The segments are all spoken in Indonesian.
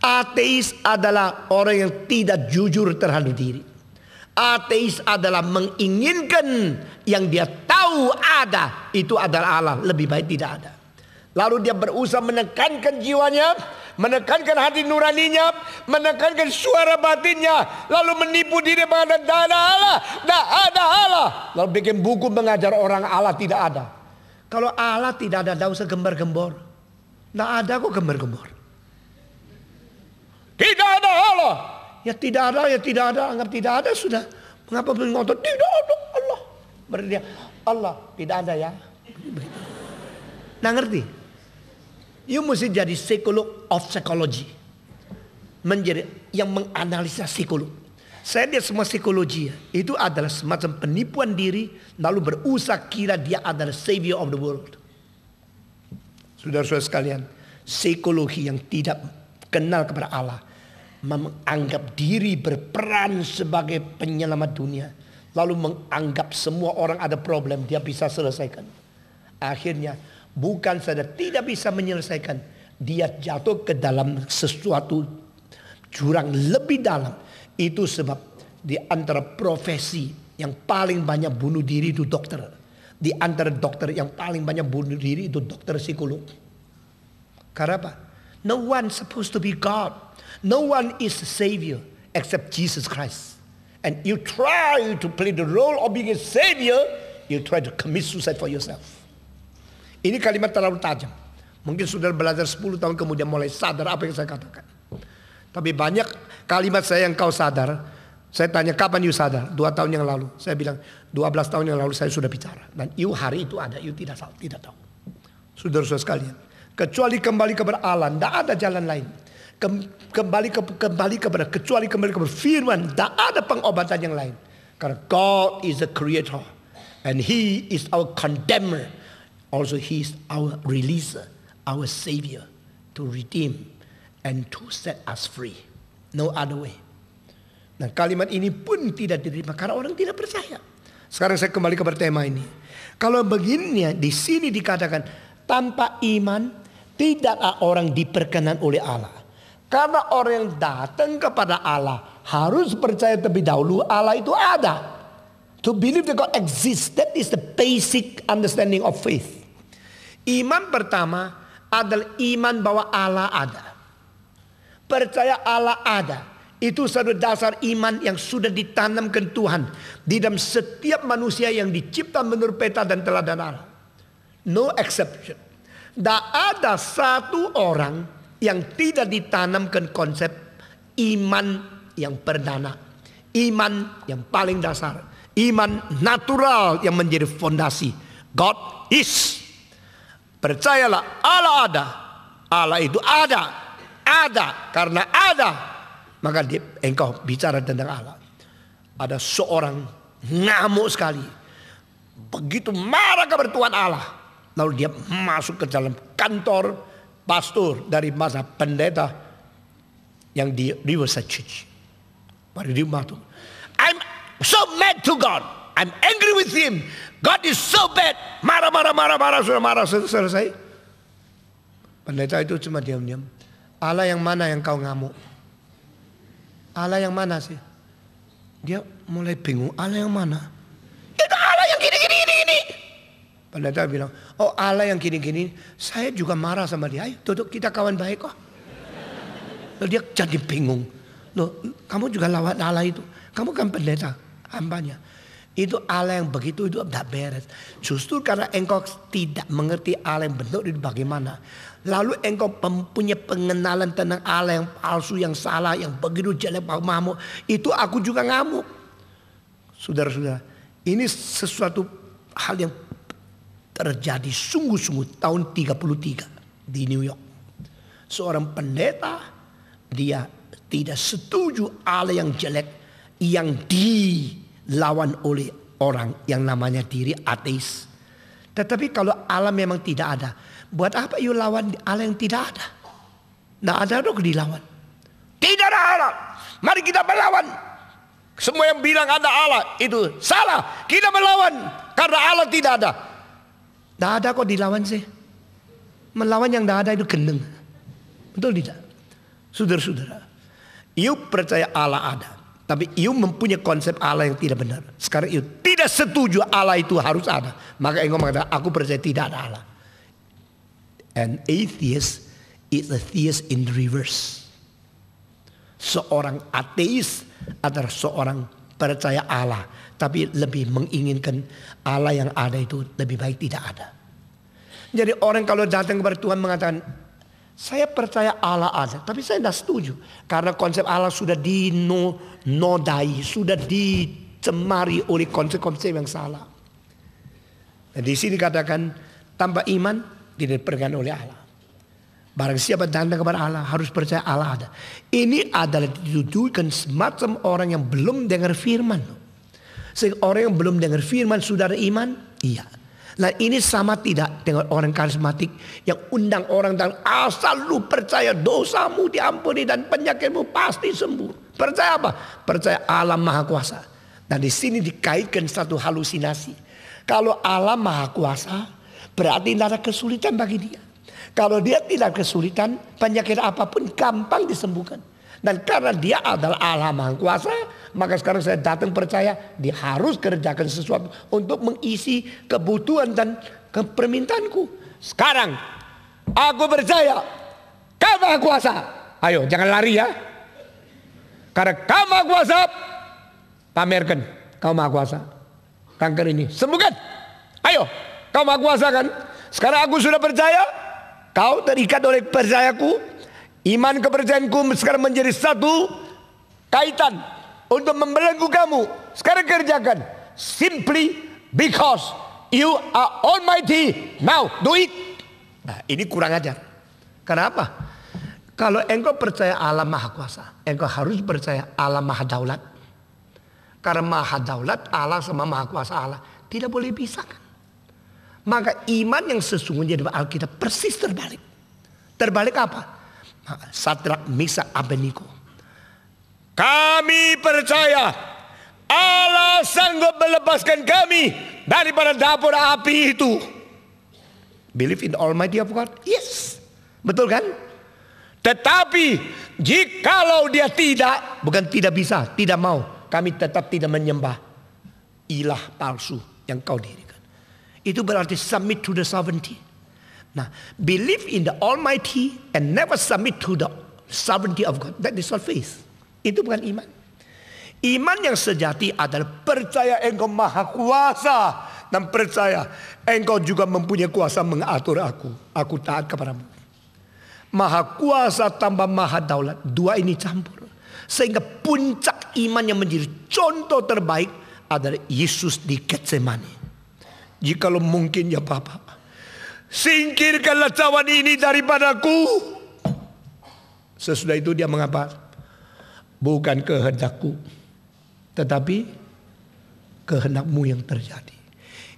Ateis adalah orang yang tidak jujur terhadap diri. Ateis adalah menginginkan yang dia tahu ada, itu adalah Allah. Lebih baik tidak ada. Lalu dia berusaha menekankan jiwanya, menekankan hati nuraninya, menekankan suara batinnya, lalu menipu diri bahwa tidak ada Allah, tidak ada Allah. Lalu bikin buku mengajar orang Allah tidak ada. Kalau Allah tidak ada, tidak usah gembar-gembor. Tidak ada kok gembar-gembor. Tidak ada Allah. Ya tidak ada, ya tidak ada. Anggap tidak ada sudah. Mengapa ngotot? Tidak ada Allah. Berarti dia, Allah tidak ada ya. Nah ngerti? You mesti jadi psikolog of psychology. Menjadi yang menganalisa psikolog. Saya lihat semua psikologi ya, itu adalah semacam penipuan diri. Lalu berusaha kira dia adalah savior of the world. Saudara-saudara sekalian, psikologi yang tidak kenal kepada Allah, menganggap diri berperan sebagai penyelamat dunia, lalu menganggap semua orang ada problem, dia bisa selesaikan. Akhirnya bukan saja tidak bisa menyelesaikan, dia jatuh ke dalam sesuatu jurang lebih dalam. Itu sebab di antara profesi yang paling banyak bunuh diri itu dokter. Di antara dokter yang paling banyak bunuh diri itu dokter psikolog. Karena apa? No one supposed to be God. No one is a savior except Jesus Christ. And you try to play the role of being a savior, you try to commit suicide for yourself. Ini kalimat terlalu tajam. Mungkin sudah belajar 10 tahun kemudian mulai sadar apa yang saya katakan. Tapi banyak kalimat saya yang kau sadar. Saya tanya kapan you sadar? 2 tahun yang lalu. Saya bilang 12 tahun yang lalu saya sudah bicara. Dan you hari itu ada, you tidak tahu. Saudara-saudara sekalian, kecuali kembali kepada Allah, tidak ada jalan lain. Kembali kepada firman, tidak ada pengobatan yang lain. Karena God is the creator and He is our condemner. Also He is our releaser, our savior to redeem and to set us free. No other way. Nah kalimat ini pun tidak diterima karena orang tidak percaya. Sekarang saya kembali kepada tema ini. Kalau begini di sini dikatakan tanpa iman tidaklah orang diperkenan oleh Allah. Karena orang yang datang kepada Allah harus percaya terlebih dahulu Allah itu ada. To believe that God exists, that is the basic understanding of faith. Iman pertama adalah iman bahwa Allah ada. Percaya Allah ada. Itu satu dasar iman yang sudah ditanamkan Tuhan di dalam setiap manusia yang dicipta menurut peta dan teladan Allah. No exception. Tidak ada satu orang yang tidak ditanamkan konsep iman yang perdana. Iman yang paling dasar. Iman natural yang menjadi fondasi. God is. Percayalah Allah ada. Allah itu ada. Ada, karena ada, maka engkau bicara tentang Allah. Ada seorang ngamuk sekali, begitu marah kepada Tuhan Allah, lalu dia masuk ke dalam kantor pastor dari masa pendeta yang di Riverside Church. Pada dia matur, I'm so mad to God, I'm angry with Him. God is so bad. Marah, sudah marah selesai. Pendeta itu cuma diam-diam. Allah yang mana yang kau ngamuk? Allah yang mana sih? Dia mulai bingung. Allah yang mana? Itu Allah yang gini. Pendeta bilang, oh Allah yang gini. Saya juga marah sama dia. Ayo duduk, kita kawan baik kok. Lalu dia jadi bingung. Loh, kamu juga lawan Allah itu. Kamu kan pendeta, hambanya. Itu Allah yang begitu itu tidak beres. Justru karena engkau tidak mengerti Allah yang bentuk itu bagaimana. Lalu engkau punya pengenalan tentang Allah yang palsu, yang salah, yang begitu jelek, mamuk. Itu aku juga ngamuk. Saudara-saudara, ini sesuatu hal yang terjadi sungguh-sungguh tahun 33 di New York. Seorang pendeta, dia tidak setuju Allah yang jelek yang dilawan oleh orang yang namanya diri ateis. Tetapi kalau Allah memang tidak ada, buat apa you lawan Allah yang tidak ada? Nah ada dong dilawan. Tidak ada Allah. Mari kita melawan. Semua yang bilang ada Allah itu salah. Kita melawan karena Allah tidak ada. Tidak ada kok dilawan sih. Melawan yang tidak ada itu gendeng. Betul tidak? Saudara-saudara, you percaya Allah ada, tapi you mempunyai konsep Allah yang tidak benar. Sekarang you tidak setuju Allah itu harus ada, maka engkau mengatakan aku percaya tidak ada Allah. An atheist is a theist in reverse. Seorang ateis adalah seorang percaya Allah, tapi lebih menginginkan Allah yang ada itu lebih baik tidak ada. Jadi orang kalau datang kepada Tuhan mengatakan, saya percaya Allah ada, tapi saya tidak setuju. Karena konsep Allah sudah dinodai, sudah dicemari oleh konsep-konsep yang salah. Dan di sini katakan, tanpa iman tidak diperkenankan oleh Allah. Barang siapa datang kepada Allah harus percaya Allah ada. Ini adalah dituduhkan semacam orang yang belum dengar firman. Sehingga orang yang belum dengar firman sudah ada iman? Iya. Nah ini sama tidak dengan orang karismatik yang undang orang dan asal lu percaya dosamu diampuni dan penyakitmu pasti sembuh. Percaya apa? Percaya Allah Maha Kuasa. Dan di sini dikaitkan satu halusinasi. Kalau Allah Maha Kuasa berarti tidak ada kesulitan bagi dia. Kalau dia tidak kesulitan, penyakit apapun gampang disembuhkan. Dan karena dia adalah Allah Maha Kuasa, maka sekarang saya datang percaya dia harus kerjakan sesuatu untuk mengisi kebutuhan dan permintaanku. Sekarang aku percaya Kau Maha Kuasa. Ayo jangan lari ya. Karena Kau Maha Kuasa, pamerkan Kau Maha Kuasa. Kanker ini sembuhkan. Ayo, Kau Maha Kuasa kan. Sekarang aku sudah percaya. Kau terikat oleh percayaku. Iman kepercayaanku sekarang menjadi satu kaitan untuk membelenggu kamu. Sekarang kerjakan. Simply because you are almighty. Now do it. Nah, ini kurang ajar. Kenapa? Kalau engkau percaya Allah Maha Kuasa, engkau harus percaya Allah Maha Daulat. Karena Maha Daulat Allah sama Maha Kuasa Allah tidak boleh pisahkan. Maka iman yang sesungguhnya di Alkitab persis terbalik. Terbalik apa? Sadrak, Mesak, Abednego. Kami percaya Allah sanggup melepaskan kami daripada dapur api itu. Believe in the Almighty of God? Yes. Betul kan? Tetapi jikalau dia tidak, bukan tidak bisa, tidak mau, kami tetap tidak menyembah ilah palsu yang kau dirikan. Itu berarti submit to the sovereignty. Nah, believe in the Almighty and never submit to the sovereignty of God. That is not faith. Itu bukan iman. Iman yang sejati adalah percaya engkau Maha Kuasa. Dan percaya engkau juga mempunyai kuasa mengatur aku. Aku taat kepadamu. Maha Kuasa tambah Maha Daulat. Dua ini campur. Sehingga puncak iman yang menjadi contoh terbaik adalah Yesus di Getsemani. Jikalau mungkin ya Bapak, singkirkanlah cawan ini daripadaku. Sesudah itu dia mengapa? Bukan kehendakku, tetapi kehendakmu yang terjadi.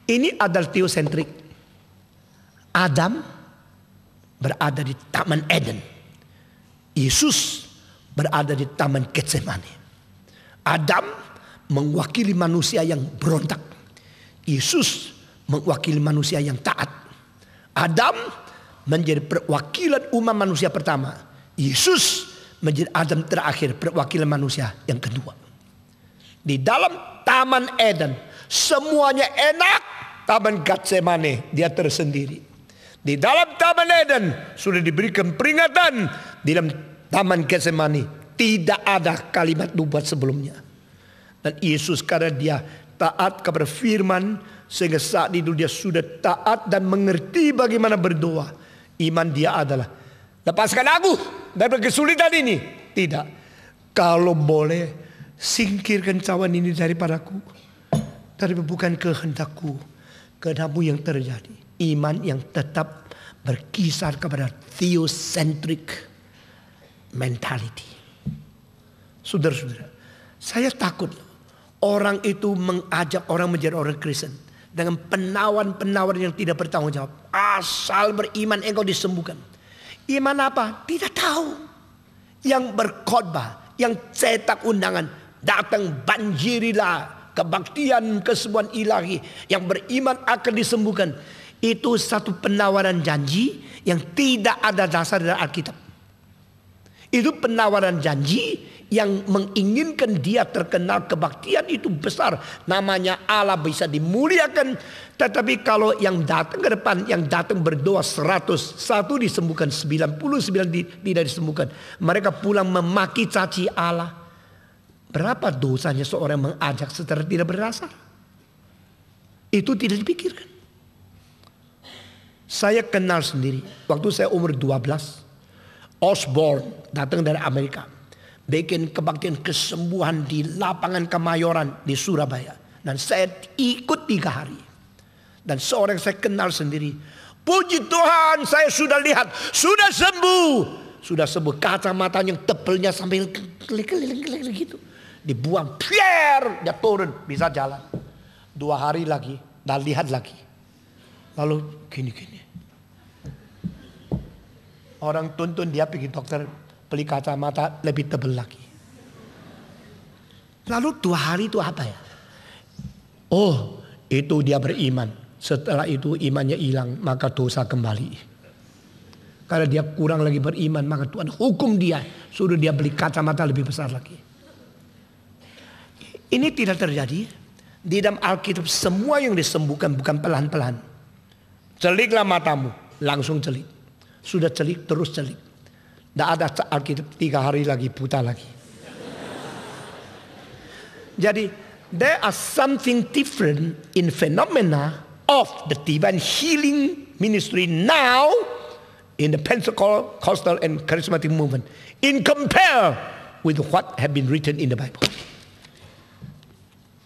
Ini adalah teosentrik. Adam berada di Taman Eden. Yesus berada di Taman Getsemani. Adam mewakili manusia yang berontak. Yesus mewakili manusia yang taat. Adam menjadi perwakilan umat manusia pertama. Yesus menjadi Adam terakhir, perwakilan manusia yang kedua. Di dalam Taman Eden semuanya enak. Taman Getsemani dia tersendiri. Di dalam Taman Eden sudah diberikan peringatan. Di dalam Taman Getsemani tidak ada kalimat nubuat sebelumnya. Dan Yesus karena dia taat kepada firman, sehingga saat itu dia sudah taat dan mengerti bagaimana berdoa. Iman dia adalah, lepaskan aku dari kesulitan ini. Tidak. Kalau boleh, singkirkan cawan ini daripadaku. Tapi bukan kehendakku, kehendakmu yang terjadi. Iman yang tetap berkisar kepada theocentric mentality. Saudara-saudara, saya takut orang itu mengajak orang menjadi orang Kristen dengan penawaran-penawaran yang tidak bertanggung jawab. Asal beriman engkau disembuhkan. Iman apa? Tidak tahu. Yang berkhotbah, yang cetak undangan, datang banjirilah kebaktian kesembuhan ilahi, yang beriman akan disembuhkan. Itu satu penawaran janji yang tidak ada dasar dari Alkitab. Itu penawaran janji yang menginginkan dia terkenal kebaktian itu besar. Namanya Allah bisa dimuliakan. Tetapi kalau yang datang ke depan, yang datang berdoa 100, satu disembuhkan, 99 tidak disembuhkan. Mereka pulang memaki caci Allah. Berapa dosanya seorang mengajak secara tidak berdasar? Itu tidak dipikirkan. Saya kenal sendiri. Waktu saya umur 12. Osborne datang dari Amerika. Bikin kebaktian kesembuhan di lapangan Kemayoran di Surabaya. Dan saya ikut 3 hari. Dan seorang saya kenal sendiri. Puji Tuhan, saya sudah lihat. Sudah sembuh. Sudah sembuh. Kacamata yang tebelnya sampai keliling-keliling gitu. Dibuang. Pier. Dia turun. Bisa jalan. 2 hari lagi. Dan lihat lagi. Lalu gini-gini. Orang tuntun dia pergi dokter, beli kacamata lebih tebal lagi. Lalu 2 hari itu apa ya? Oh, itu dia beriman. Setelah itu imannya hilang, maka dosa kembali. Karena dia kurang lagi beriman, maka Tuhan hukum dia. Suruh dia beli kacamata lebih besar lagi. Ini tidak terjadi. Di dalam Alkitab semua yang disembuhkan bukan pelan-pelan. Celiklah matamu, langsung celik. Sudah celik, terus celik. Tidak ada Alkitab 3 hari lagi, buta lagi. Jadi, there are something different in phenomena of the divine healing ministry now in the Pentecostal and charismatic movement in compare with what have been written in the Bible.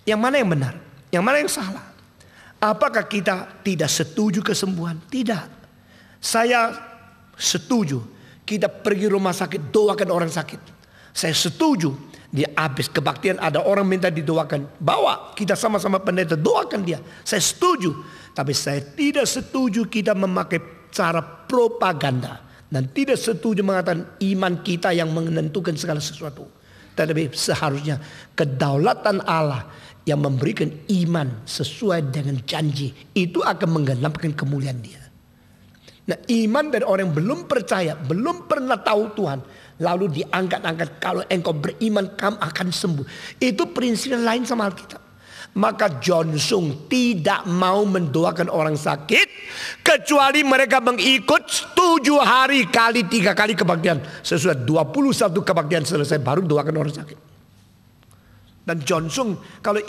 Yang mana yang benar? Yang mana yang salah? Apakah kita tidak setuju kesembuhan? Tidak. Saya setuju kita pergi rumah sakit doakan orang sakit. Saya setuju di habis kebaktian ada orang minta didoakan, bawa kita sama-sama pendeta doakan dia. Saya setuju. Tapi saya tidak setuju kita memakai cara propaganda. Dan tidak setuju mengatakan iman kita yang menentukan segala sesuatu. Tetapi seharusnya kedaulatan Allah yang memberikan iman sesuai dengan janji itu akan menggenapkan kemuliaan dia. Nah, iman dari orang yang belum percaya, belum pernah tahu Tuhan, lalu diangkat-angkat, kalau engkau beriman kamu akan sembuh. Itu prinsipnya lain sama Alkitab. Maka John Sung tidak mau mendoakan orang sakit kecuali mereka mengikut 7 hari kali 3 kali kebaktian. Sesudah 21 kebaktian selesai baru doakan orang sakit. Dan John Sung kalau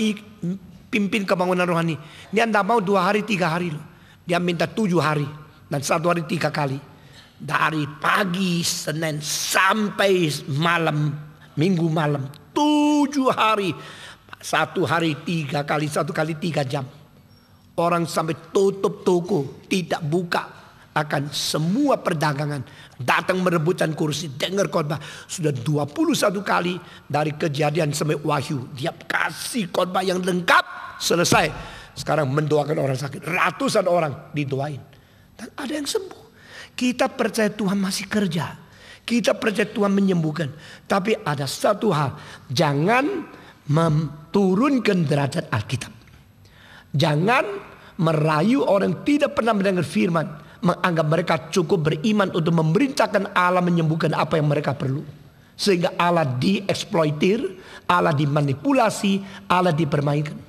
pimpin kebangunan rohani, dia tidak mau 2 hari 3 hari loh. Dia minta 7 hari. Dan 1 hari 3 kali. Dari pagi Senin sampai malam Minggu malam 7 hari. 1 hari 3 kali, 1 kali 3 jam. Orang sampai tutup toko, tidak buka. Akan semua perdagangan. Datang merebutkan kursi, dengar khotbah. Sudah 21 kali dari Kejadian sampai Wahyu. Dia kasih khotbah yang lengkap. Selesai. Sekarang mendoakan orang sakit. Ratusan orang didoain. Dan ada yang sembuh. Kita percaya Tuhan masih kerja. Kita percaya Tuhan menyembuhkan. Tapi ada satu hal. Jangan menurunkan derajat Alkitab. Jangan merayu orang tidak pernah mendengar firman. Menganggap mereka cukup beriman untuk memerintahkan Allah menyembuhkan apa yang mereka perlu. Sehingga Allah dieksploitir. Allah dimanipulasi. Allah dipermainkan.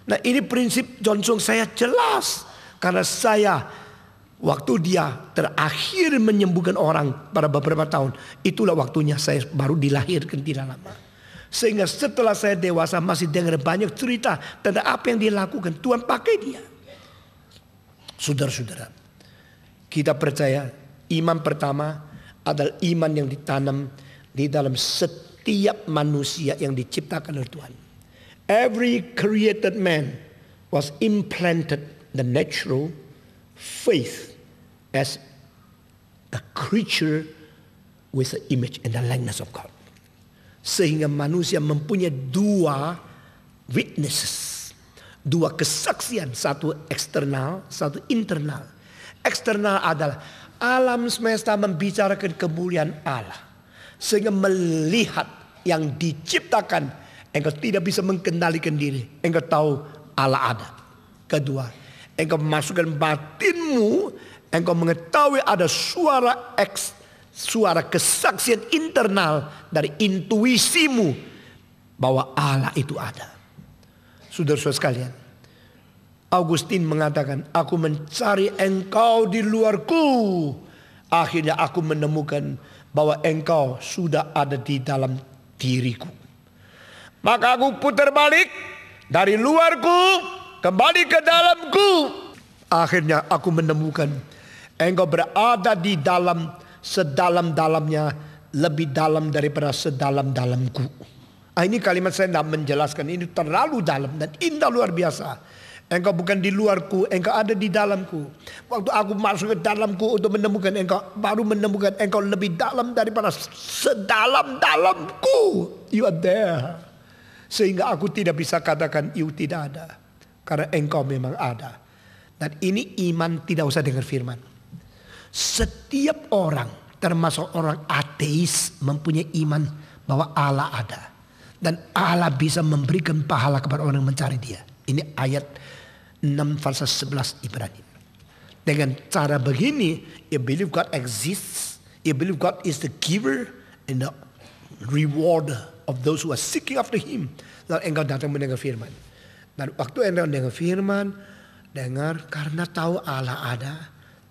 Nah, ini prinsip John Sung saya jelas. Karena saya waktu dia terakhir menyembuhkan orang pada beberapa tahun. Itulah waktunya saya baru dilahirkan tidak lama. Sehingga setelah saya dewasa masih dengar banyak cerita tentang apa yang dia lakukan. Tuhan pakai dia. Saudara-saudara, kita percaya iman pertama adalah iman yang ditanam di dalam setiap manusia yang diciptakan oleh Tuhan. Every created man was implanted the natural faith as a creature with the image and the likeness of God. Sehingga manusia mempunyai 2 witnesses. 2 kesaksian. Satu eksternal, satu internal. Eksternal adalah alam semesta membicarakan kemuliaan Allah. Sehingga melihat yang diciptakan. Engkau tidak bisa mengendalikan diri. Engkau tahu Allah ada. Kedua, engkau memasukkan batinmu, engkau mengetahui ada suara suara kesaksian internal dari intuisimu bahwa Allah itu ada. Saudara-saudara sekalian, Augustine mengatakan, aku mencari engkau di luarku. Akhirnya aku menemukan bahwa engkau sudah ada di dalam diriku. Maka aku putar balik dari luarku kembali ke dalamku. Akhirnya aku menemukan engkau berada di dalam sedalam-dalamnya, lebih dalam daripada sedalam-dalamku. Ini kalimat saya tidak menjelaskan, ini terlalu dalam dan indah luar biasa. Engkau bukan di luarku, engkau ada di dalamku. Waktu aku masuk ke dalamku untuk menemukan engkau, baru menemukan engkau lebih dalam daripada sedalam-dalamku. You are there. Sehingga aku tidak bisa katakan you tidak ada. Karena engkau memang ada. Dan ini iman, tidak usah dengar firman. Setiap orang, termasuk orang ateis, mempunyai iman bahwa Allah ada. Dan Allah bisa memberikan pahala kepada orang yang mencari dia. Ini ayat 6 pasal 11 Ibrani. Dengan cara begini, you believe God exists, you believe God is the giver and the rewarder of those who are seeking after Him. Lalu engkau datang mendengar firman. Dan waktu engkau mendengar firman, dengar karena tahu Allah ada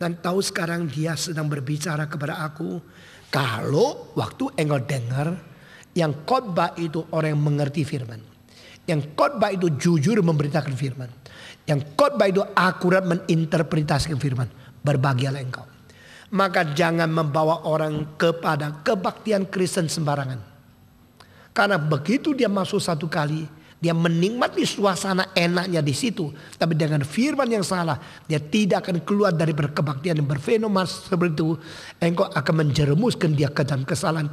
dan tahu sekarang Dia sedang berbicara kepada aku. Kalau waktu engkau dengar, yang khotbah itu orang yang mengerti firman. Yang khotbah itu jujur memberitakan firman. Yang khotbah itu akurat menginterpretasikan firman. Berbahagialah engkau. Maka jangan membawa orang kepada kebaktian Kristen sembarangan. Karena begitu dia masuk satu kali, dia menikmati suasana enaknya di situ. Tapi dengan firman yang salah, dia tidak akan keluar dari kebaktian yang berfenomena seperti itu. Engkau akan menjerumuskan dia ke dalam kesalahan.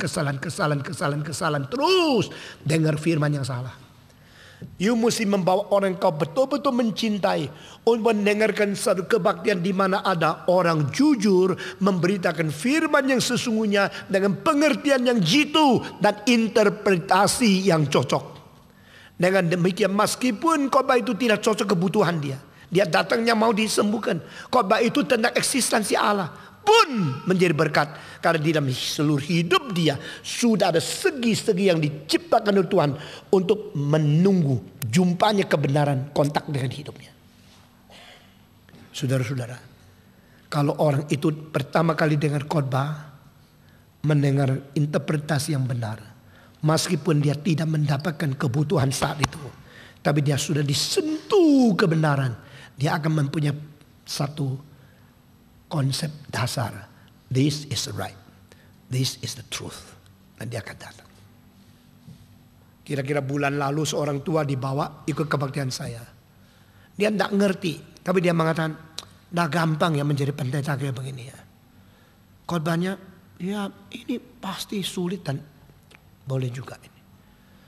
Terus dengar firman yang salah. You mesti membawa orang yang kau betul-betul mencintai untuk mendengarkan satu kebaktian di mana ada orang jujur memberitakan firman yang sesungguhnya dengan pengertian yang jitu dan interpretasi yang cocok. Dengan demikian meskipun khotbah itu tidak cocok kebutuhan dia, dia datangnya mau disembuhkan, khotbah itu tentang eksistensi Allah pun menjadi berkat. Karena di dalam seluruh hidup dia sudah ada segi-segi yang diciptakan oleh Tuhan untuk menunggu jumpanya kebenaran kontak dengan hidupnya. Saudara-saudara, kalau orang itu pertama kali dengar khotbah, mendengar interpretasi yang benar, meskipun dia tidak mendapatkan kebutuhan saat itu, tapi dia sudah disentuh kebenaran, dia akan mempunyai satu konsep dasar. This is right. This is the truth. Dan dia akan datang. Kira-kira bulan lalu seorang tua dibawa ikut kebaktian saya. Dia tidak ngerti. Tapi dia mengatakan, dah gampang ya menjadi pendeta kayak begini ya. Khotbahnya, ya ini pasti sulit dan boleh juga ini.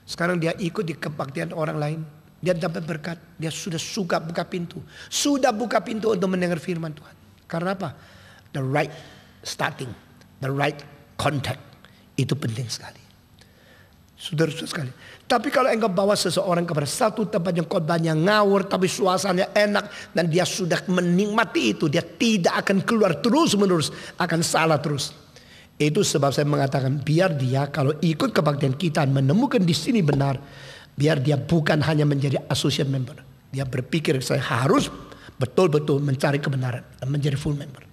Sekarang dia ikut di kebaktian orang lain. Dia dapat berkat. Dia sudah suka buka pintu. Sudah buka pintu untuk mendengar firman Tuhan. Karena apa? The right starting, the right contact. Itu penting sekali. Saudara-saudara sekali. Tapi kalau engkau bawa seseorang kepada satu tempat yang khotbahnya ngawur, tapi suasananya enak, dan dia sudah menikmati itu, dia tidak akan keluar terus-menerus, akan salah terus. Itu sebab saya mengatakan, biar dia kalau ikut kebaktian kita menemukan di sini benar, biar dia bukan hanya menjadi associate member. Dia berpikir saya harus betul-betul mencari kebenaran dan menjadi full member.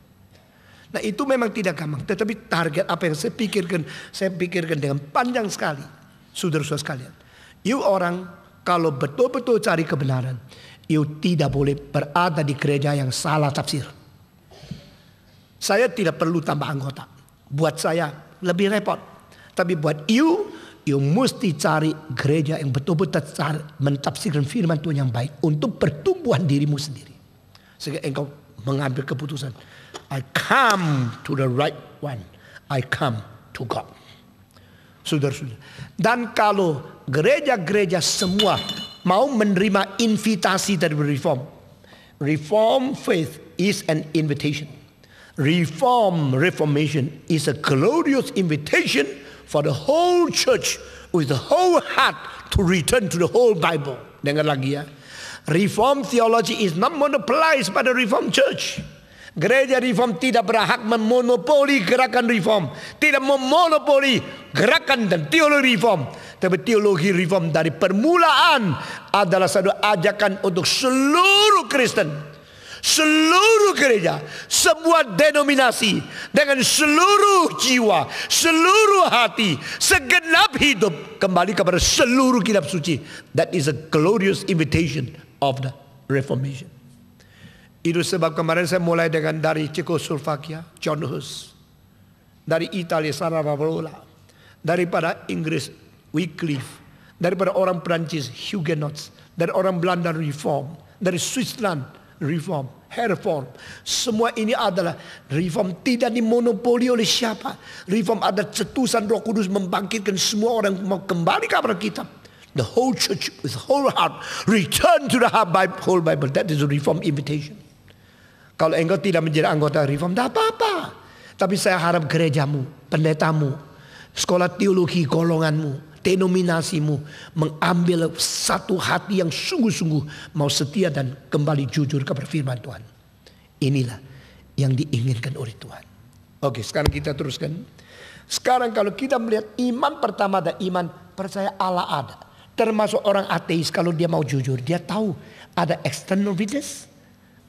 Nah itu memang tidak gampang. Tetapi target apa yang saya pikirkan dengan panjang sekali. Saudara-saudara sekalian. You orang kalau betul-betul cari kebenaran, you tidak boleh berada di gereja yang salah tafsir. Saya tidak perlu tambah anggota. Buat saya lebih repot. Tapi buat you mesti cari gereja yang betul-betul mentafsirkan firman Tuhan yang baik untuk pertumbuhan dirimu sendiri. Sehingga engkau mengambil keputusan. I come to the right one. I come to God. Saudara-saudara. Dan kalau gereja-gereja semua mau menerima invitasi dari reform. Reform faith is an invitation. Reformation is a glorious invitation for the whole church with the whole heart to return to the whole Bible. Dengar lagi ya. Reform theology is not monopolized by the Reformed Church. Gereja reform tidak berhak memonopoli gerakan reform, tidak memonopoli gerakan dan teologi reform. Tapi teologi reform dari permulaan adalah satu ajakan untuk seluruh Kristen, seluruh gereja, sebuah denominasi dengan seluruh jiwa, seluruh hati, segenap hidup kembali kepada seluruh kitab suci. That is a glorious invitation of the Reformation. Itu sebab kemarin saya mulai dengan dari Cekoslovakia, John Hus, dari Italia, Savonarola, daripada Inggris, Wycliffe, daripada orang Perancis, Huguenots, dari orang Belanda, Reform, dari Switzerland, Reform, Herform. Semua ini adalah Reform tidak dimonopoli oleh siapa. Reform ada cetusan Roh Kudus membangkitkan semua orang mau kembali kepada kitab. The whole church with whole heart return to the whole Bible. That is a Reform invitation. Kalau engkau tidak menjadi anggota Reform, tidak apa-apa. Tapi saya harap gerejamu, pendetamu, sekolah teologi golonganmu, denominasimu mengambil satu hati yang sungguh-sungguh mau setia dan kembali jujur kepada firman Tuhan. Inilah yang diinginkan oleh Tuhan. Oke, sekarang kita teruskan. Sekarang kalau kita melihat iman pertama ada iman percaya Allah ada. Termasuk orang ateis kalau dia mau jujur, dia tahu ada external witness,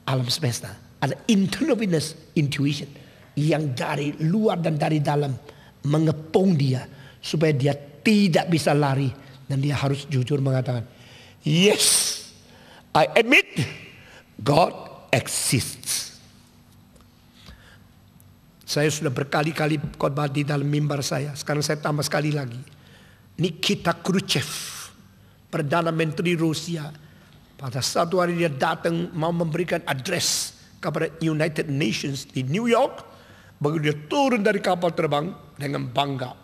alam semesta. Ada internal witness, intuition, yang dari luar dan dari dalam mengepung dia supaya dia tidak bisa lari dan dia harus jujur mengatakan, yes, I admit God exists. Saya sudah berkali-kali khotbah di dalam mimbar saya. Sekarang saya tambah sekali lagi. Nikita Khrushchev, Perdana Menteri Rusia, pada satu hari dia datang mau memberikan address kepada United Nations di New York. Begitu dia turun dari kapal terbang dengan bangga.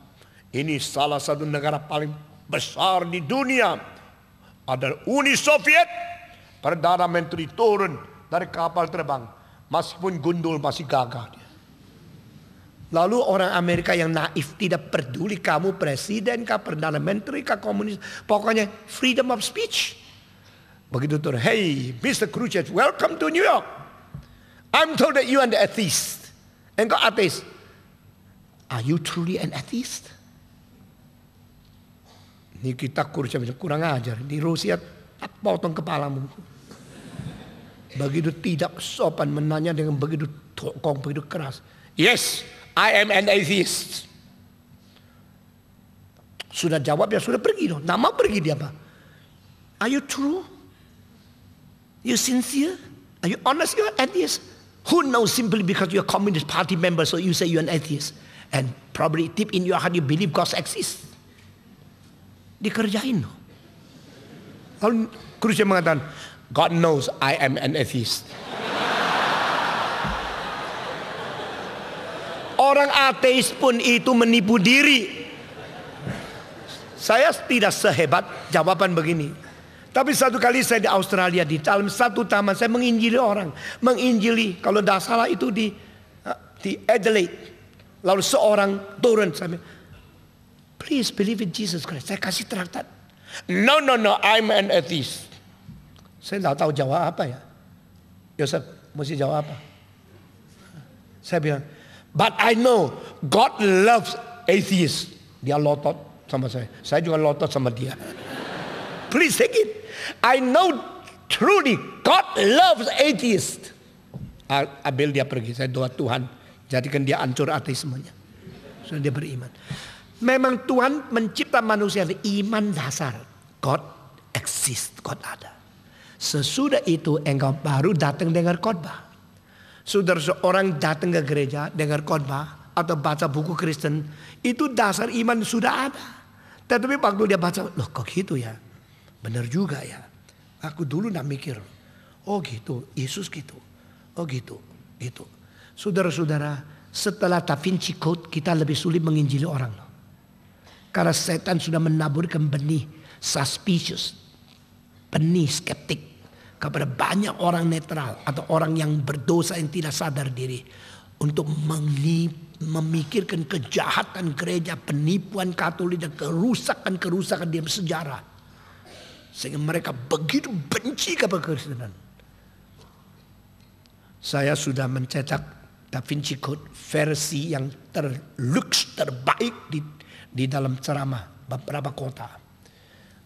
Ini salah satu negara paling besar di dunia. Ada Uni Soviet. Perdana Menteri turun dari kapal terbang. Meskipun gundul masih gagah dia. Lalu orang Amerika yang naif tidak peduli kamu presiden kah, Perdana Menteri kah, komunis. Pokoknya freedom of speech. Begitu turun. Hey Mr. Khrushchev, welcome to New York. I'm told that you are an atheist. Engkau ateis. Are you truly an atheist? Ini kita kurang ajar. Di Rusia tak potong kepalamu. Begitu tidak sopan menanya dengan begitu tokong, begitu keras. Yes, I am an atheist. Sudah jawab ya sudah pergi dong. Nama pergi dia apa? Are you true? You sincere? Are you honest? You are atheist? Who knows simply because you're a Communist Party member, so you say you're an atheist. And probably deep in your heart you believe God exists. Dikerjain. Lalu Khrushchev mengatakan, God knows I am an atheist. Orang ateis pun itu menipu diri. Saya tidak sehebat jawaban begini. Tapi satu kali saya di Australia, di dalam satu taman saya menginjili orang. Menginjili, kalau tidak salah itu di Adelaide. Lalu seorang turun, saya bilang, please believe in Jesus Christ. Saya kasih traktat. No, I'm an atheist. Saya tidak tahu jawab apa ya. Yosef, mesti jawab apa? Saya bilang, but I know God loves atheists. Dia lotot sama saya. Saya juga lotot sama dia. Please take it. I know truly God loves atheists. Ambil dia pergi. Saya doa Tuhan, jadikan dia hancur ateismenya. Sudah dia beriman. Memang Tuhan mencipta manusia dengan iman dasar. God exists, God ada. Sesudah itu engkau baru datang dengar khotbah. Sudah seorang datang ke gereja dengar khotbah atau baca buku Kristen, itu dasar iman sudah ada. Tetapi waktu dia baca, loh kok gitu ya? Benar juga ya. Aku dulu nak mikir, oh gitu, Yesus gitu. Oh gitu, gitu. Saudara-saudara, setelah Da Vinci Code kita lebih sulit menginjili orang. Karena setan sudah menaburkan benih suspicious, benih skeptik kepada banyak orang netral atau orang yang berdosa yang tidak sadar diri untuk memikirkan kejahatan gereja, penipuan Katolik dan kerusakan di sejarah. Sehingga mereka begitu benci kepada Kristenan. Saya sudah mencetak Da Vinci Code versi yang terbaik di dalam ceramah beberapa kota.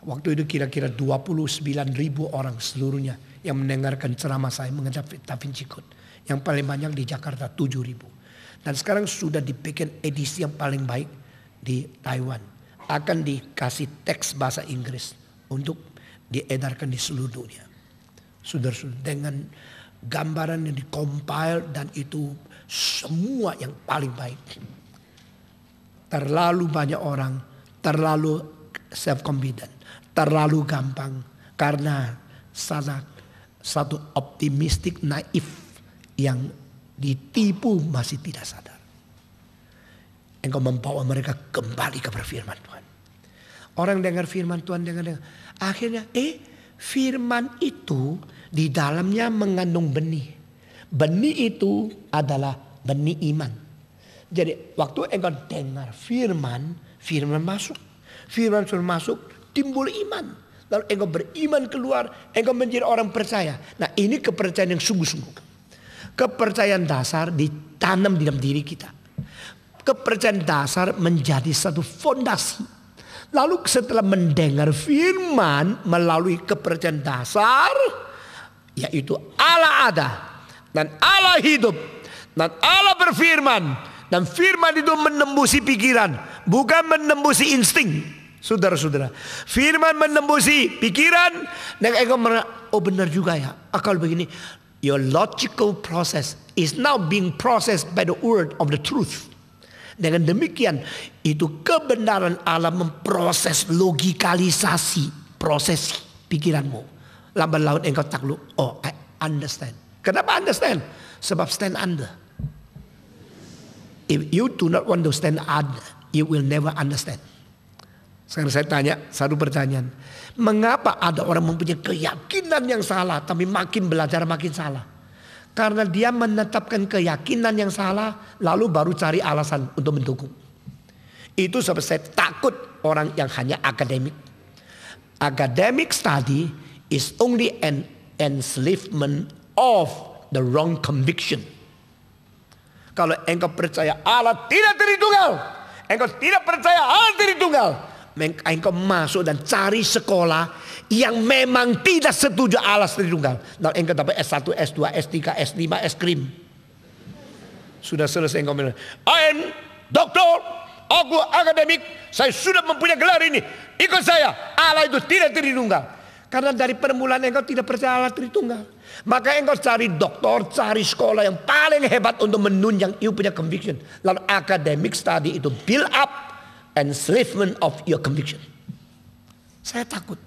Waktu itu kira-kira 29.000 orang seluruhnya yang mendengarkan ceramah saya mengenai Da Vinci Code. Yang paling banyak di Jakarta 7.000. Dan sekarang sudah dibikin edisi yang paling baik di Taiwan. Akan dikasih teks bahasa Inggris untuk diedarkan di seluruh dunia. Saudara-saudara, dengan gambaran yang dikompil dan itu semua yang paling baik. Terlalu banyak orang, terlalu self-confident, terlalu gampang karena satu optimistik naif yang ditipu masih tidak sadar. Engkau membawa mereka kembali kepada firman Tuhan. Orang dengar firman Tuhan, dengar. Akhirnya firman itu di dalamnya mengandung benih. Benih itu adalah benih iman. Jadi waktu engkau dengar firman masuk. Firman sudah masuk, timbul iman. Lalu engkau beriman keluar, engkau menjadi orang percaya. Nah, ini kepercayaan yang sungguh-sungguh. Kepercayaan dasar ditanam di dalam diri kita. Kepercayaan dasar menjadi satu fondasi. Lalu setelah mendengar firman melalui kepercayaan dasar, yaitu Allah ada dan Allah hidup dan Allah berfirman, dan firman itu menembusi pikiran, bukan menembusi insting. Saudara-saudara, firman menembusi pikiran dan engkau oh benar juga ya, akal begini. Your logical process is now being processed by the word of the truth. Dengan demikian itu kebenaran Allah memproses logikalisasi proses pikiranmu. Lambat laun engkau takluk. Oh, I understand. Kenapa understand? Sebab stand under. If you do not want to stand under, you will never understand. Sekarang saya tanya satu pertanyaan. Mengapa ada orang mempunyai keyakinan yang salah tapi makin belajar makin salah? Karena dia menetapkan keyakinan yang salah lalu baru cari alasan untuk mendukung. Itu sebab saya takut orang yang hanya akademik. Academic study is only an enslavement of the wrong conviction. Kalau engkau percaya Allah tidak Tritunggal, engkau tidak percaya Allah Tritunggal, engkau masuk dan cari sekolah yang memang tidak setuju Allah Tritunggal. Dan engkau dapat S1, S2, S3, S5, S krim. Sudah selesai engkau bilang, I am doktor, aku akademik, saya sudah mempunyai gelar ini. Ikut saya, Allah itu tidak Tritunggal. Karena dari permulaan engkau tidak percaya Allah Tritunggal. Maka engkau cari doktor, cari sekolah yang paling hebat untuk menunjang you punya conviction. Lalu academic study itu build up enslavement of your conviction. Saya takut.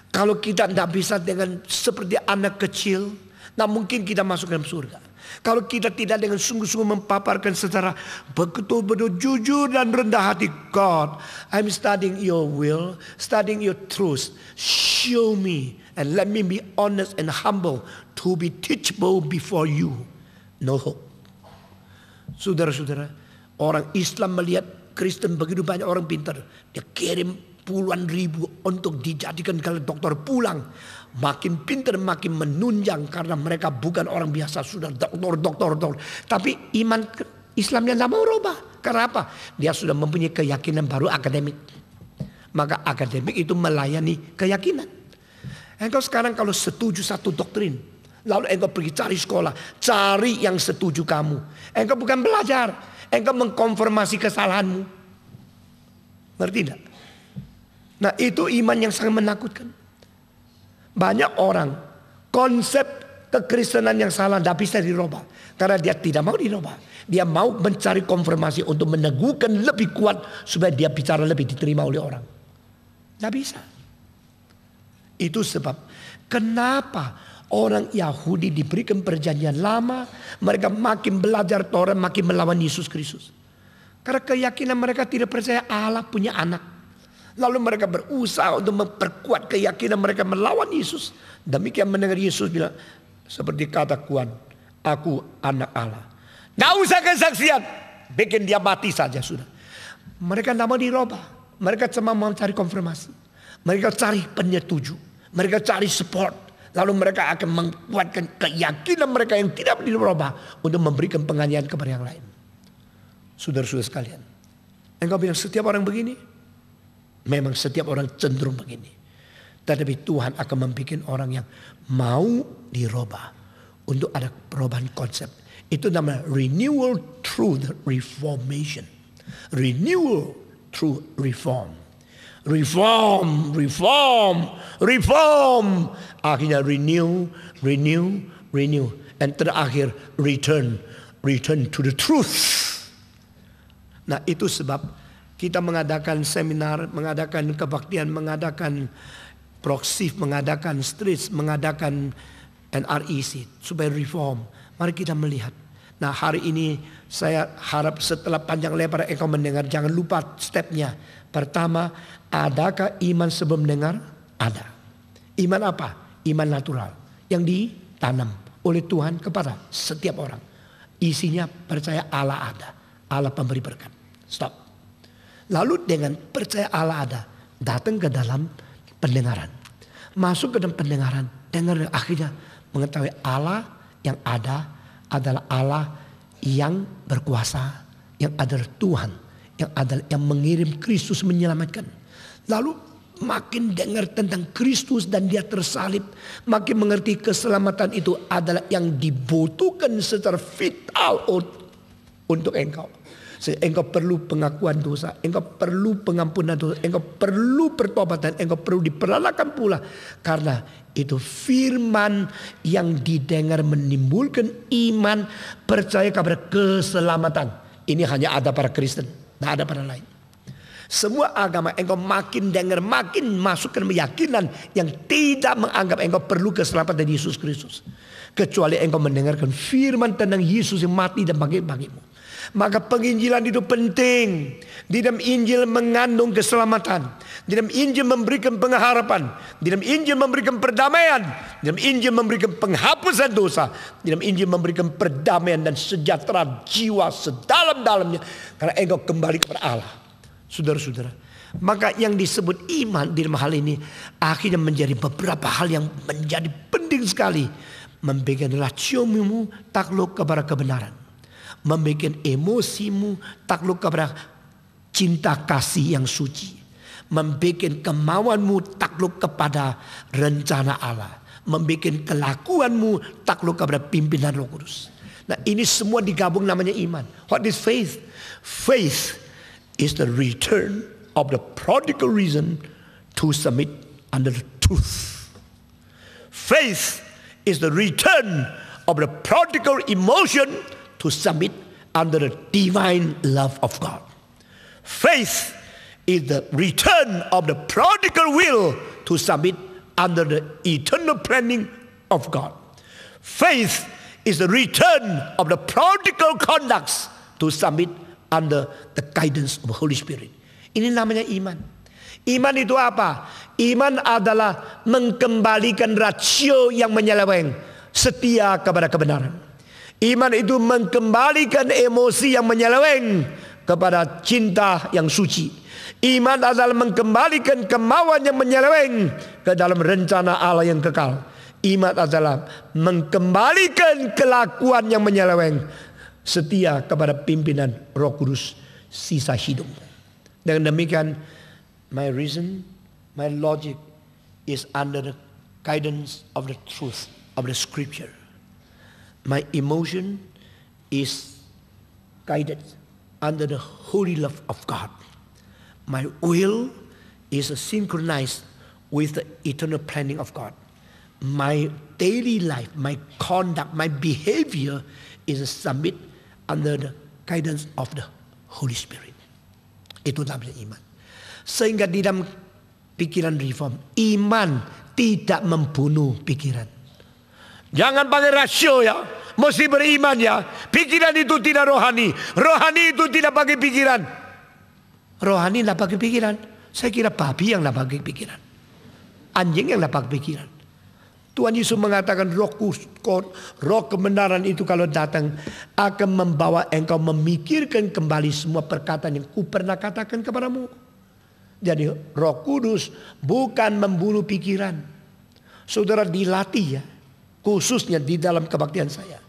Kalau kita tidak bisa dengan seperti anak kecil, nah mungkin kita masuk dalam surga. Kalau kita tidak dengan sungguh-sungguh mempaparkan secara betul-betul jujur dan rendah hati. God, I'm studying your will, studying your truth. Show me and let me be honest and humble to be teachable before you. No hope. Saudara-saudara, orang Islam melihat Kristen begitu banyak orang pintar. Dia kirim puluhan ribu untuk dijadikan kalau dokter pulang. Makin pintar makin menunjang karena mereka bukan orang biasa, sudah dokter. Tapi iman Islamnya tidak mau rubah. Karena apa? Dia sudah mempunyai keyakinan baru akademik. Maka akademik itu melayani keyakinan. Engkau sekarang kalau setuju satu doktrin, lalu engkau pergi cari sekolah, cari yang setuju kamu. Engkau bukan belajar, engkau mengkonfirmasi kesalahanmu. Ngerti tidak? Nah itu iman yang sangat menakutkan. Banyak orang konsep kekristenan yang salah tidak bisa dirubah. Karena dia tidak mau dirubah. Dia mau mencari konfirmasi untuk meneguhkan lebih kuat supaya dia bicara lebih diterima oleh orang. Tidak bisa. Itu sebab kenapa orang Yahudi diberikan perjanjian lama, mereka makin belajar Torah, makin melawan Yesus Kristus. Karena keyakinan mereka tidak percaya Allah punya anak. Lalu mereka berusaha untuk memperkuat keyakinan mereka melawan Yesus. Demikian mendengar Yesus bilang, seperti kata Tuhan, aku anak Allah. Nggak usah kesaksian, bikin dia mati saja sudah. Mereka tidak mau dirubah. Mereka cuma mau cari konfirmasi. Mereka cari penyetuju. Mereka cari support. Lalu mereka akan menguatkan keyakinan mereka yang tidak dirubah untuk memberikan penganiayaan kepada yang lain. Saudara-saudara sekalian, engkau bilang setiap orang begini? Memang setiap orang cenderung begini. Tetapi Tuhan akan membuat orang yang mau dirubah untuk ada perubahan konsep. Itu namanya renewal through the reformation. Renewal through reform. Reform. Akhirnya renew. Dan terakhir return to the truth. Nah, itu sebab kita mengadakan seminar, mengadakan kebaktian, mengadakan proksif, mengadakan streets, mengadakan NREC supaya reform. Mari kita melihat. Nah, hari ini saya harap setelah panjang lebar engkau mendengar, jangan lupa stepnya. Pertama, adakah iman sebelum mendengar? Ada. Iman apa? Iman natural yang ditanam oleh Tuhan kepada setiap orang. Isinya percaya Allah ada, Allah pemberi berkat. Stop. Lalu dengan percaya Allah ada, datang ke dalam pendengaran. Masuk ke dalam pendengaran, dengar, akhirnya mengetahui Allah yang ada adalah Allah yang berkuasa, yang adalah Tuhan, yang mengirim Kristus menyelamatkan. Lalu makin dengar tentang Kristus dan dia tersalib, makin mengerti keselamatan itu adalah yang dibutuhkan secara vital untuk engkau. Engkau perlu pengakuan dosa, engkau perlu pengampunan dosa, engkau perlu pertobatan, engkau perlu diperanakan pula. Karena itu firman yang didengar menimbulkan iman, percaya kepada keselamatan. Ini hanya ada para Kristen, tidak ada para lain. Semua agama engkau makin dengar, makin masuk ke keyakinan yang tidak menganggap engkau perlu keselamatan dari Yesus Kristus. Kecuali engkau mendengarkan firman tentang Yesus yang mati dan bangkit bagimu. Maka penginjilan itu penting. Di dalam Injil mengandung keselamatan. Di dalam Injil memberikan pengharapan. Di dalam Injil memberikan perdamaian. Di dalam Injil memberikan penghapusan dosa. Di dalam Injil memberikan perdamaian dan sejahtera jiwa sedalam-dalamnya. Karena engkau kembali kepada Allah. Saudara-saudara. Maka yang disebut iman di dalam hal ini akhirnya menjadi beberapa hal yang menjadi penting sekali. Membuat rasiomu takluk kepada kebenaran. Membuat emosimu takluk kepada cinta kasih yang suci. Membuat kemauanmu takluk kepada rencana Allah. Membuat kelakuanmu takluk kepada pimpinan Roh Kudus. Nah, ini semua digabung namanya iman. What is faith? Faith is the return of the prodigal reason to submit under the truth. Faith is the return of the prodigal emotion to submit under the divine love of God. Faith is the return of the prodigal will to submit under the eternal planning of God. Faith is the return of the prodigal conducts to submit under the guidance of the Holy Spirit. Ini namanya iman. Iman itu apa? Iman adalah mengembalikan rasio yang menyeleweng, setia kepada kebenaran. Iman itu mengembalikan emosi yang menyeleweng kepada cinta yang suci. Iman adalah mengembalikan kemauan yang menyeleweng ke dalam rencana Allah yang kekal. Iman adalah mengembalikan kelakuan yang menyeleweng, setia kepada pimpinan Roh Kudus sisa hidup. Dengan demikian, my reason, my logic is under the guidance of the truth of the Scripture. My emotion is guided under the holy love of God. My will is synchronized with the eternal planning of God. My daily life, my conduct, my behavior is submit under the guidance of the Holy Spirit. Itu namanya iman. Sehingga di dalam pikiran reform, iman tidak membunuh pikiran. Jangan pakai rasio ya. Mesti beriman ya. Pikiran itu tidak rohani. Rohani itu tidak pakai pikiran. Rohani tidak pakai pikiran. Saya kira babi yang tidak pakai pikiran. Anjing yang tidak pakai pikiran. Tuhan Yesus mengatakan roh kebenaran itu kalau datang akan membawa engkau memikirkan kembali semua perkataan yang ku pernah katakan kepadamu. Jadi Roh Kudus bukan membunuh pikiran. Saudara dilatih ya, khususnya di dalam kebaktian saya,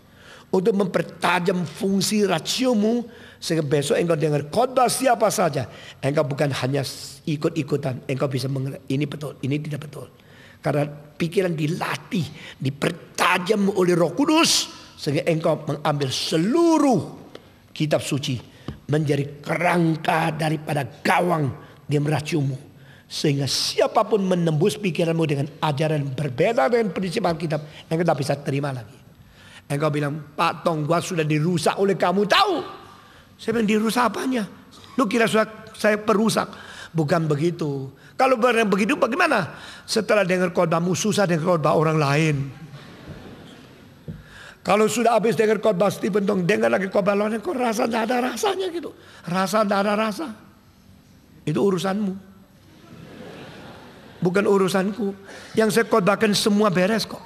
untuk mempertajam fungsi ratiomu, sehingga besok engkau dengar khotbah siapa saja, engkau bukan hanya ikut-ikutan, engkau bisa mengerti ini betul, ini tidak betul. Karena pikiran dilatih, dipertajam oleh Roh Kudus, sehingga engkau mengambil seluruh kitab suci menjadi kerangka daripada gawang di ratiomu. Sehingga siapapun menembus pikiranmu dengan ajaran berbeda dengan prinsip Alkitab, engkau tidak bisa terima lagi. Engkau bilang, Pak Tong, gua sudah dirusak oleh kamu, tahu? Saya bilang, dirusak apanya? Lu kira saya perusak? Bukan begitu. Kalau benar begitu bagaimana? Setelah dengar khotbahmu susah dengar khotbah orang lain. Kalau sudah habis dengar khotbah Stephen Tong, dengar lagi khotbah lain, kok rasa tidak ada rasanya gitu. Rasa tidak ada rasa. Itu urusanmu. Bukan urusanku. Yang saya khotbahkan semua beres kok.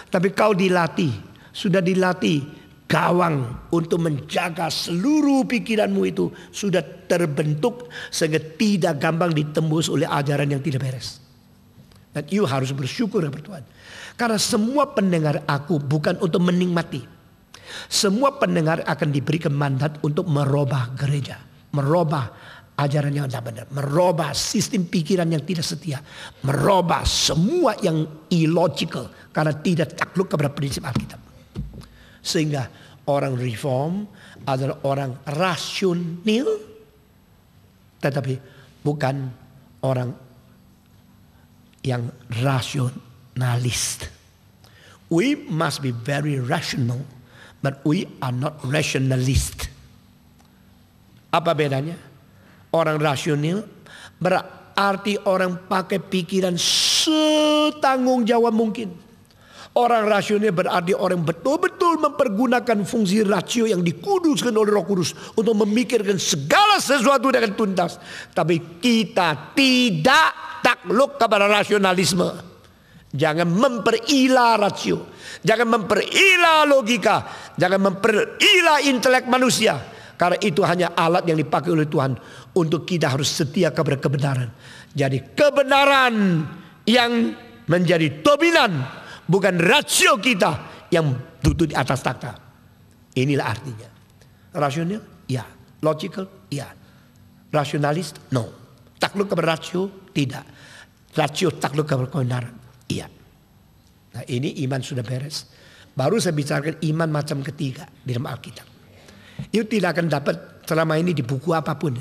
Tapi kau dilatih. Sudah dilatih. Gawang untuk menjaga seluruh pikiranmu itu sudah terbentuk. Sehingga tidak gampang ditembus oleh ajaran yang tidak beres. Dan you harus bersyukur kepada Tuhan. Karena semua pendengar aku bukan untuk menikmati. Semua pendengar akan diberikan mandat untuk merubah gereja. Merubah ajaran yang tidak benar, merubah sistem pikiran yang tidak setia, merubah semua yang illogical karena tidak takluk kepada prinsip Alkitab. Sehingga orang reform adalah orang rasional, tetapi bukan orang yang rasionalis. We must be very rational, but we are not rationalist. Apa bedanya? Orang rasional berarti orang pakai pikiran setanggung jawab mungkin. Orang rasional berarti orang betul-betul mempergunakan fungsi rasio yang dikuduskan oleh Roh Kudus untuk memikirkan segala sesuatu dengan tuntas. Tapi kita tidak takluk kepada rasionalisme. Jangan memperila rasio, jangan memperila logika, jangan memperila intelek manusia. Karena itu hanya alat yang dipakai oleh Tuhan untuk kita harus setia kepada kebenaran. Jadi kebenaran yang menjadi dominan, bukan rasio kita yang duduk di atas takhta. Inilah artinya. Rasional? Ya. Logical? Ya. Rasionalis? No. Takluk kepada rasio? Tidak. Rasio takluk kepada kebenaran? Iya. Nah ini iman sudah beres. Baru saya bicarakan iman macam ketiga di dalam Alkitab. Itu tidak akan dapat selama ini di buku apapun.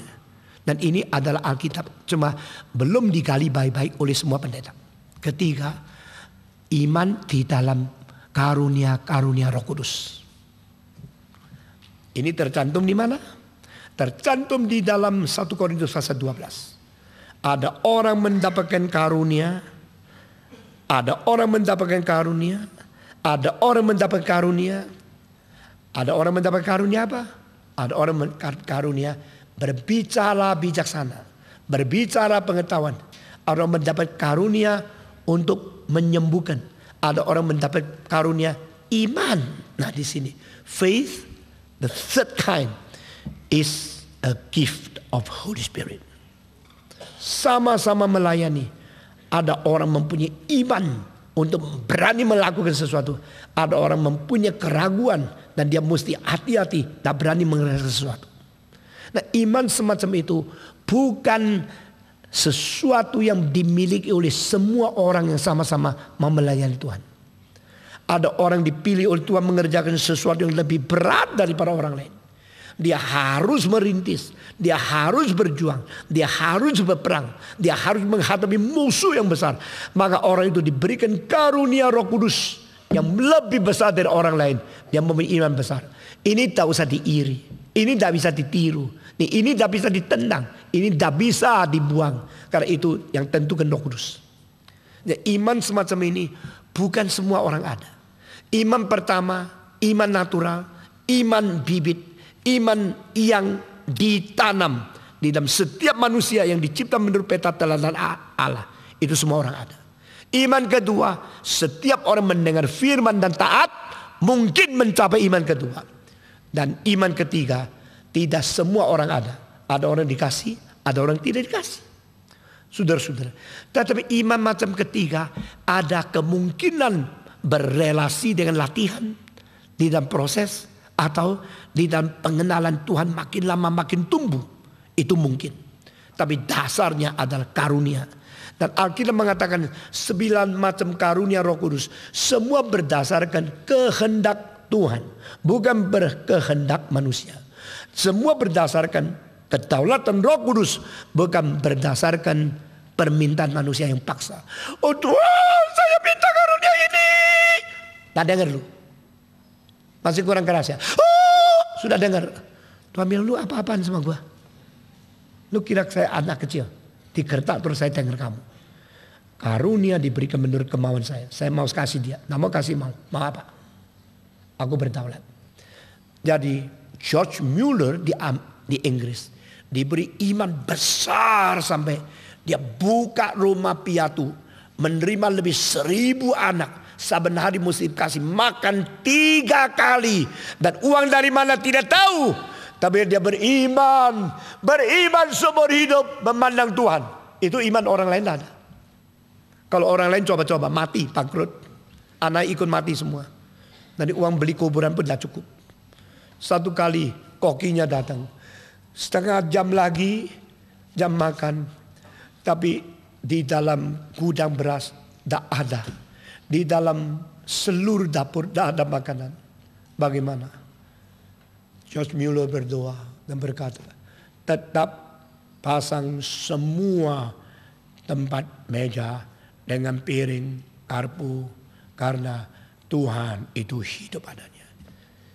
Dan ini adalah Alkitab. Cuma belum digali baik-baik oleh semua pendeta. Ketiga, iman di dalam karunia-karunia Roh Kudus. Ini tercantum di mana? Tercantum di dalam 1 Korintus pasal 12. Ada orang mendapatkan karunia. Ada orang mendapatkan karunia. Ada orang mendapatkan karunia. Ada orang mendapat karunia apa? Ada orang mendapat karunia berbicara bijaksana, berbicara pengetahuan. Ada orang mendapat karunia untuk menyembuhkan. Ada orang mendapat karunia iman. Nah di sini faith, the third kind, is a gift of Holy Spirit. Sama-sama melayani. Ada orang mempunyai iman untuk berani melakukan sesuatu. Ada orang mempunyai keraguan dan dia mesti hati-hati, tak berani mengerjakan sesuatu. Nah iman semacam itu bukan sesuatu yang dimiliki oleh semua orang yang sama-sama mau melayani Tuhan. Ada orang dipilih oleh Tuhan mengerjakan sesuatu yang lebih berat daripada orang lain. Dia harus merintis, dia harus berjuang, dia harus berperang, dia harus menghadapi musuh yang besar. Maka orang itu diberikan karunia Roh Kudus yang lebih besar dari orang lain. Dia mempunyai iman besar. Ini tak usah diiri, ini tak bisa ditiru, ini tak bisa ditendang, ini tak bisa dibuang. Karena itu yang tentukan Roh Kudus. Ya, iman semacam ini bukan semua orang ada. Iman pertama, iman natural, iman bibit. Iman yang ditanam di dalam setiap manusia yang dicipta menurut peta teladan Allah. Itu semua orang ada. Iman kedua, setiap orang mendengar firman dan taat mungkin mencapai iman kedua. Dan iman ketiga, tidak semua orang ada. Ada orang dikasih, ada orang tidak dikasih. Saudara-saudara. Tetapi iman macam ketiga ada kemungkinan berrelasi dengan latihan di dalam proses atau di dalam pengenalan Tuhan makin lama makin tumbuh. Itu mungkin. Tapi dasarnya adalah karunia. Dan Alkitab mengatakan 9 macam karunia Roh Kudus semua berdasarkan kehendak Tuhan, bukan berkehendak manusia. Semua berdasarkan kedaulatan Roh Kudus, bukan berdasarkan permintaan manusia yang paksa. Oh Tuhan, saya minta karunia ini. Tak dengar lu. Masih kurang keras ya. Oh, sudah dengar. Tuhan bilang, lu apa-apaan sama gua? Lu kira saya anak kecil? Digertak terus saya dengar kamu. Karunia diberikan menurut kemauan saya. Saya mau kasih dia. Nggak mau kasih mau. Mau apa? Aku berdaulat. Jadi George Mueller di Inggris diberi iman besar sampai dia buka rumah piatu, menerima lebih 1.000 anak. Saben hari mesti kasih makan 3 kali. Dan uang dari mana tidak tahu. Tapi dia beriman seumur hidup memandang Tuhan. Itu iman orang lain ada. Kalau orang lain coba-coba mati, bangkrut. Anak ikut mati semua. Nanti uang beli kuburan pun tidak cukup. Satu kali kokinya datang. Setengah jam lagi jam makan. Tapi di dalam gudang beras tidak ada. Di dalam seluruh dapur tidak ada makanan. Bagaimana? George Mueller berdoa dan berkata, tetap pasang semua tempat meja dengan piring, garpu, karena Tuhan itu hidup adanya.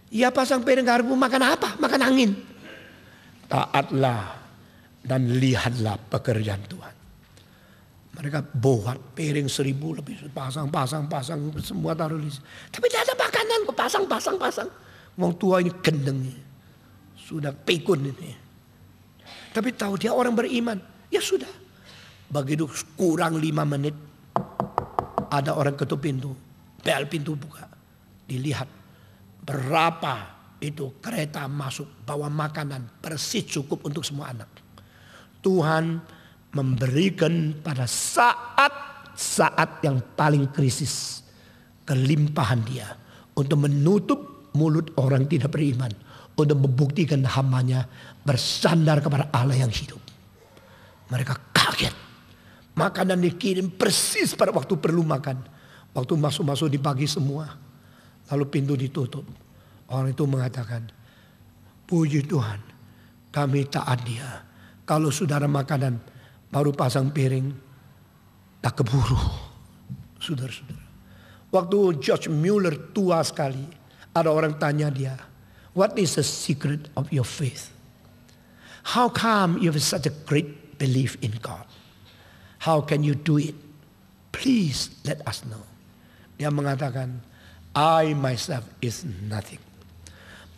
Ia pasang piring garpu makan apa? Makan angin. Taatlah dan lihatlah pekerjaan Tuhan. Mereka buat piring 1.000 lebih, pasang semua taruh di sini. Tapi tidak ada makanan, pasang. Wong tua ini gendeng, sudah pikun ini. Tapi tahu dia orang beriman, ya sudah. Begitu kurang 5 menit, ada orang ketuk pintu, bel pintu buka, dilihat berapa itu kereta masuk bawa makanan persis cukup untuk semua anak. Tuhan memberikan pada saat-saat yang paling krisis kelimpahan dia untuk menutup mulut orang tidak beriman, untuk membuktikan hambanya bersandar kepada Allah yang hidup. Mereka kaget. Makanan dikirim persis pada waktu perlu makan. Waktu masuk-masuk dibagi semua. Lalu pintu ditutup. Orang itu mengatakan, puji Tuhan, kami taat dia. Kalau saudara makanan baru pasang piring, tak keburu. Saudara-saudara. Waktu George Mueller tua sekali, ada orang tanya dia, what is the secret of your faith? How come you have such a great belief in God? How can you do it? Please let us know. Dia mengatakan, I myself is nothing.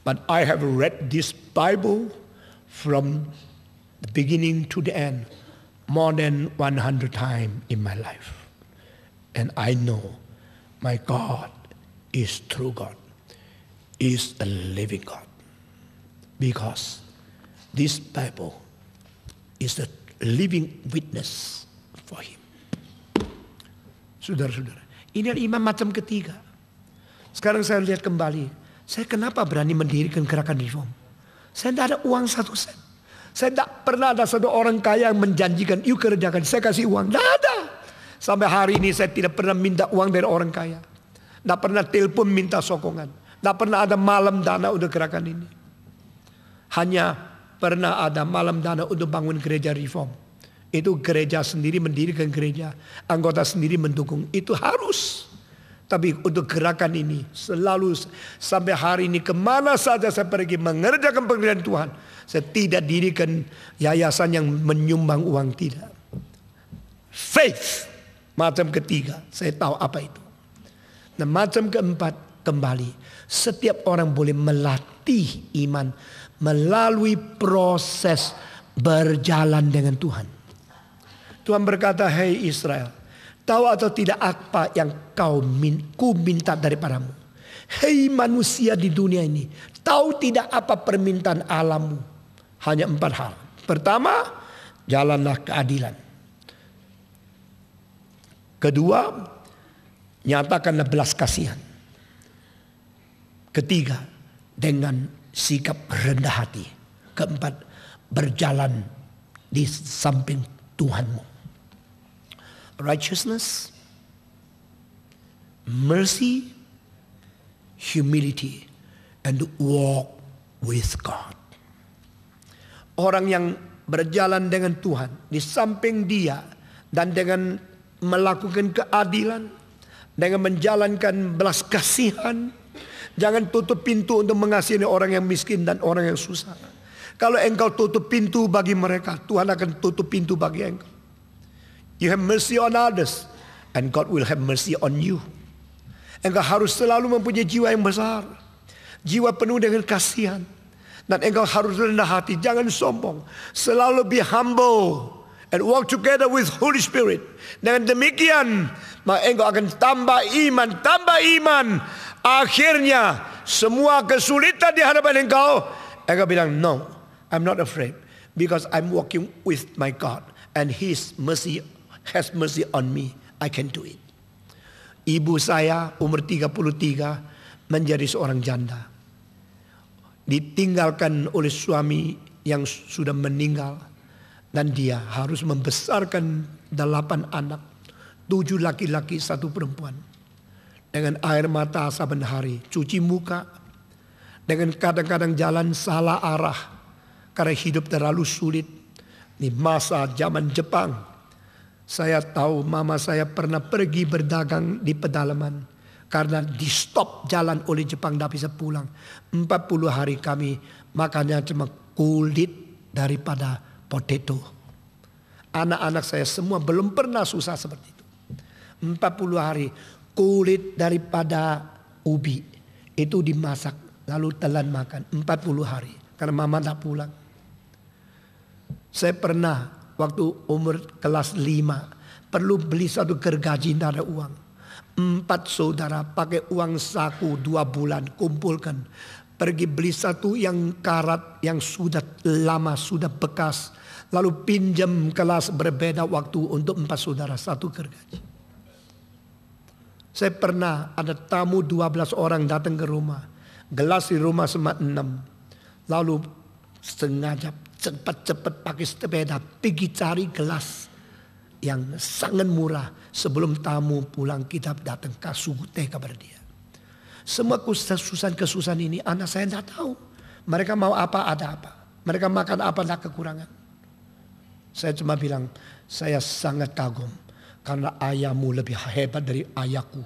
But I have read this Bible from the beginning to the end more than 100 times in my life. And I know my God is true God, is a living God. Because this Bible is a living witness for him. Saudara-saudara, ini adalah iman macam ketiga. Sekarang saya lihat kembali, saya kenapa berani mendirikan gerakan reform? Saya tidak ada uang 1 sen. Saya tidak pernah ada satu orang kaya yang menjanjikan, yuk kerjakan, saya kasih uang. Tidak ada. Sampai hari ini saya tidak pernah minta uang dari orang kaya. Tidak pernah telepon minta sokongan. Tidak pernah ada malam dana untuk gerakan ini. Hanya pernah ada malam dana untuk bangun gereja reform. Itu gereja sendiri mendirikan gereja. Anggota sendiri mendukung. Itu harus. Tapi untuk gerakan ini selalu sampai hari ini kemana saja saya pergi mengerjakan pekerjaan Tuhan. Saya tidak dirikan yayasan yang menyumbang uang, tidak. Faith. Macam ketiga. Saya tahu apa itu. Nah macam keempat kembali. Setiap orang boleh melatih iman melalui proses berjalan dengan Tuhan. Tuhan berkata, hei Israel, tahu atau tidak apa yang ku minta daripadamu? Hei manusia di dunia ini, tahu tidak apa permintaan Allahmu? Hanya 4 hal. Pertama, jalanlah keadilan. Kedua, nyatakanlah belas kasihan. Ketiga, dengan sikap rendah hati. Keempat, berjalan di samping Tuhanmu. Righteousness, mercy, humility, and walk with God. Orang yang berjalan dengan Tuhan di samping Dia dan dengan melakukan keadilan, dengan menjalankan belas kasihan. Jangan tutup pintu untuk mengasihi orang yang miskin dan orang yang susah. Kalau engkau tutup pintu bagi mereka, Tuhan akan tutup pintu bagi engkau. You have mercy on others, and God will have mercy on you. Engkau harus selalu mempunyai jiwa yang besar, jiwa penuh dengan kasihan. Dan engkau harus rendah hati, jangan sombong. Selalu be humble and walk together with Holy Spirit. Dengan demikian, maka engkau akan tambah iman. Akhirnya, semua kesulitan di hadapan engkau bilang, no, I'm not afraid. Because I'm walking with my God. And His mercy has mercy on me. I can do it. Ibu saya umur 33 menjadi seorang janda. Ditinggalkan oleh suami yang sudah meninggal. Dan dia harus membesarkan 8 anak. 7 laki-laki, 1 perempuan. Dengan air mata saban hari. Cuci muka. Dengan kadang-kadang jalan salah arah. Karena hidup terlalu sulit. Di masa zaman Jepang. Saya tahu mama saya pernah pergi berdagang di pedalaman. Karena di stop jalan oleh Jepang, tidak bisa pulang. 40 hari kami makannya cuma kulit daripada potato. Anak-anak saya semua belum pernah susah seperti itu. 40 hari kulit daripada ubi. Itu dimasak lalu telan makan 40 hari. Karena mama tak pulang. Saya pernah waktu umur kelas 5 perlu beli 1 gergaji, tidak ada uang. 4 saudara pakai uang saku 2 bulan kumpulkan. Pergi beli 1 yang karat yang sudah lama, sudah bekas. Lalu pinjam kelas berbeda waktu untuk 4 saudara 1 gergaji. Saya pernah ada tamu 12 orang datang ke rumah. Gelas di rumah cuma 6. Lalu sengaja cepat-cepat pakai sepeda pergi cari gelas yang sangat murah. Sebelum tamu pulang kita datang kasih teh kepada dia. Semua kesusahan ini anak saya tidak tahu. Mereka mau apa ada apa. Mereka makan apa ada kekurangan. Saya cuma bilang saya sangat kagum. Karena ayahmu lebih hebat dari ayahku.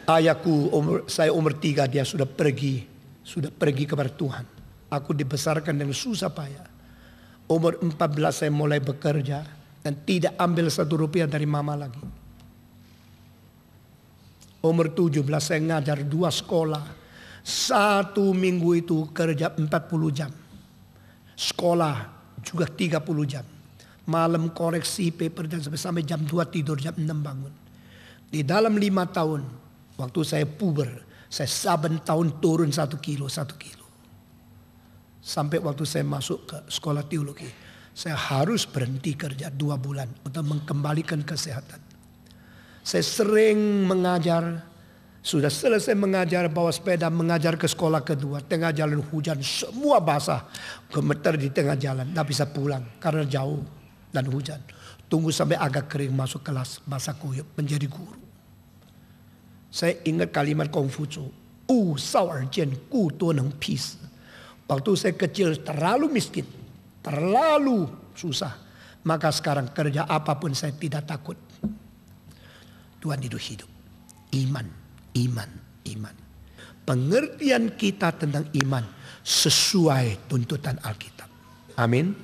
Ayahku saya umur 3 dia sudah pergi kepada Tuhan. Aku dibesarkan dengan susah payah. Umur 14 saya mulai bekerja dan tidak ambil 1 rupiah dari mama lagi. Umur 17 saya ngajar 2 sekolah. 1 minggu itu kerja 40 jam. Sekolah juga 30 jam. Malam koreksi paper dan sampai jam 2 tidur, jam 6 bangun. Di dalam 5 tahun waktu saya puber, saya saben tahun turun 1 kilo. Sampai waktu saya masuk ke sekolah teologi, saya harus berhenti kerja 2 bulan untuk mengembalikan kesehatan. Saya sering mengajar, sudah selesai mengajar, bawa sepeda mengajar ke sekolah kedua. Tengah jalan hujan, semua basah, gemeter di tengah jalan, tidak bisa pulang karena jauh dan hujan. Tunggu sampai agak kering masuk kelas, basah kuyup, menjadi guru. Saya ingat kalimat Konghucu, sao jian gu duo neng pi si. Waktu saya kecil terlalu miskin, terlalu susah. Maka sekarang kerja apapun saya tidak takut. Tuhan itu hidup. Iman. Pengertian kita tentang iman sesuai tuntutan Alkitab. Amin.